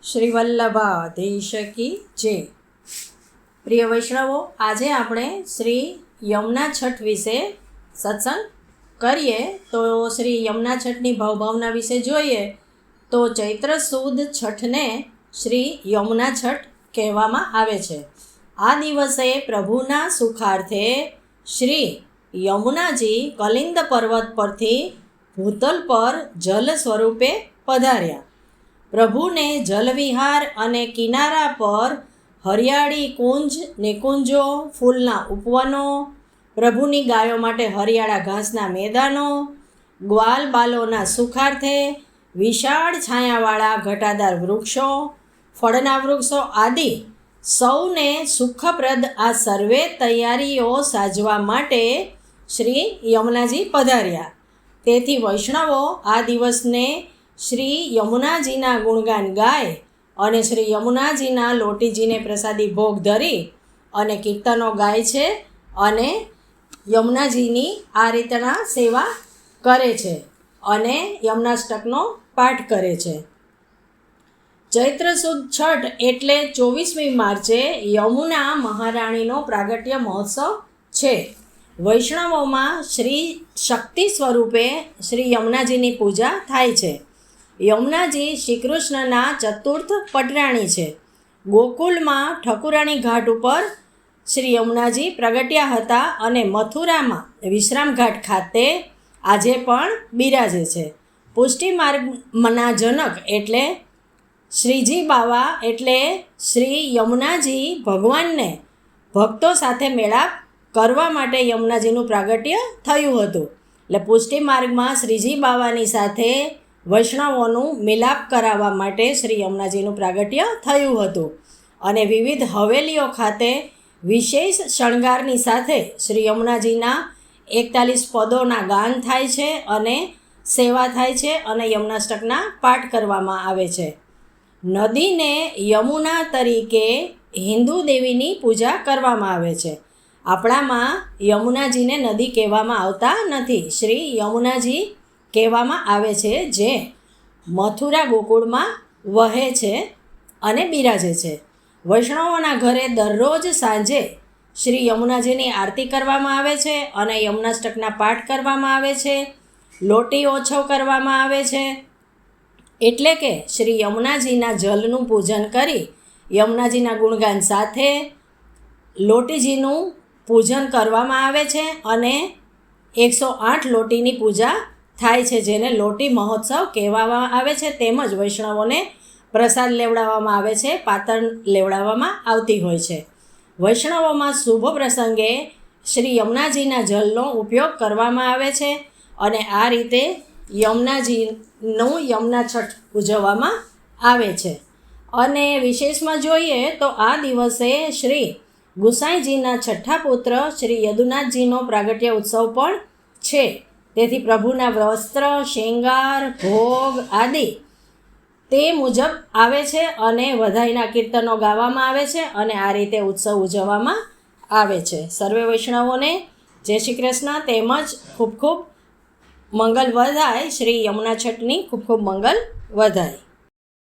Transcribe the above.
શ્રી વલ્લભાધીશ કી જય। પ્રિય વૈષ્ણવો, આજે આપણે શ્રી યમુના છઠ વિશે સત્સંગ કરીએ। તો શ્રી યમુના છઠની ભાવભાવના વિશે જોઈએ તો ચૈત્ર સુદ છઠને શ્રી યમુના છઠ કહેવામાં આવે છે। આ દિવસે પ્રભુના સુખાર્થે શ્રી યમુનાજી કલિંદ પર્વત પરથી ભૂતલ પર જલ સ્વરૂપે પધાર્યા। પ્રભુને જલવિહાર અને કિનારા પર હરિયાળી કુંજ નિકુંજો, ફૂલના ઉપવનો, પ્રભુની ગાયો માટે હરિયાળા ઘાસના મેદાનો, ગ્વાલ બાલોના સુખાર્થે વિશાળ છાયાવાળા ઘટાદાર વૃક્ષો, ફળના વૃક્ષો આદિ સૌને સુખપ્રદ આ સર્વે તૈયારીઓ સાજવા માટે શ્રી યમુનાજી પધાર્યા। તેથી વૈષ્ણવો આ દિવસને શ્રી યમુનાજીના ગુણગાન ગાય અને શ્રી યમુનાજીના લોટીજીને પ્રસાદી ભોગ ધરી અને કીર્તનો ગાય છે અને યમુનાજીની આ રીતના સેવા કરે છે અને યમુનાષ્ટકનો પાઠ કરે છે। ચૈત્ર સુદ છઠ એટલે 24મી માર્ચે યમુના મહારાણીનો પ્રાગટ્ય મહોત્સવ છે। વૈષ્ણવોમાં શ્રી શક્તિ સ્વરૂપે શ્રી યમુનાજીની પૂજા થાય છે। યમુનાજી શ્રી કૃષ્ણના ચતુર્થ પટરાણી છે। ગોકુલમાં ઠકુરાણી ઘાટ ઉપર શ્રી યમુનાજી પ્રગટ્યા હતા અને મથુરામાં વિશ્રામ ઘાટ ખાતે આજે પણ બિરાજે છે। પુષ્ટિ માર્ગના જનક એટલે શ્રીજી બાવા એટલે શ્રી યમુનાજી ભગવાનને ભક્તો સાથે મેળાપ કરવા માટે યમુનાજીનું પ્રાગટ્ય થયું હતું। એટલે પુષ્ટિ માર્ગમાં શ્રીજી બાવાની સાથે વૈષ્ણવોનું મિલાપ કરાવવા માટે શ્રી યમુનાજીનું પ્રાગટ્ય થયું હતું અને વિવિધ હવેલીઓ ખાતે વિશેષ શણગારની સાથે શ્રી યમુનાજીના 41 પદોના ગાન થાય છે અને સેવા થાય છે અને યમુનાષ્ટકના પાઠ કરવામાં આવે છે। નદીને યમુના તરીકે હિન્દુ દેવીની પૂજા કરવામાં આવે છે। આપણામાં યમુનાજીને નદી કહેવામાં આવતા નથી, શ્રી યમુનાજી કહેવામાં આવે છે, જે મથુરા ગોકુળમાં વહે છે અને બિરાજે છે। વૈષ્ણવોના ઘરે દરરોજ સાંજે શ્રી યમુનાજીની આરતી કરવામાં આવે છે અને યમુનાષ્ટકના પાઠ કરવામાં આવે છે, લોટી ઓછવ કરવામાં આવે છે। એટલે કે શ્રી યમુનાજીના જલનું પૂજન કરી યમુનાજીના ગુણગાન સાથે લોટીજીનું પૂજન કરવામાં આવે છે અને 108 લોટીની પૂજા થાય છે, જેને લોટી મહોત્સવ કહેવામાં આવે છે। તેમજ વૈષ્ણવોને પ્રસાદ લેવડાવવામાં આવે છે, પાતળ લેવડાવવામાં આવતી હોય છે। વૈષ્ણવોમાં શુભ પ્રસંગે શ્રી યમુનાજીના જલનો ઉપયોગ કરવામાં આવે છે અને આ રીતે યમુનાજીનું યમુના છઠ ઉજવવામાં આવે છે। અને વિશેષમાં જોઈએ તો આ દિવસે શ્રી ગુસાઈજીના છઠ્ઠા પુત્ર શ્રી યદુનાથજીનો પ્રાગટ્ય ઉત્સવ પણ છે। તેથી પ્રભુના વસ્ત્ર, શૃંગાર, ભોગ આદિ તે મુજબ આવે છે અને વધાઈના કીર્તનો ગાવામાં આવે છે અને આ રીતે ઉત્સવ ઉજવવામાં આવે છે। સર્વે વૈષ્ણવોને જય શ્રી કૃષ્ણ, તેમજ ખૂબ ખૂબ મંગલ વધાય। શ્રી યમુના છઠની ખૂબ ખૂબ મંગલ વધાય।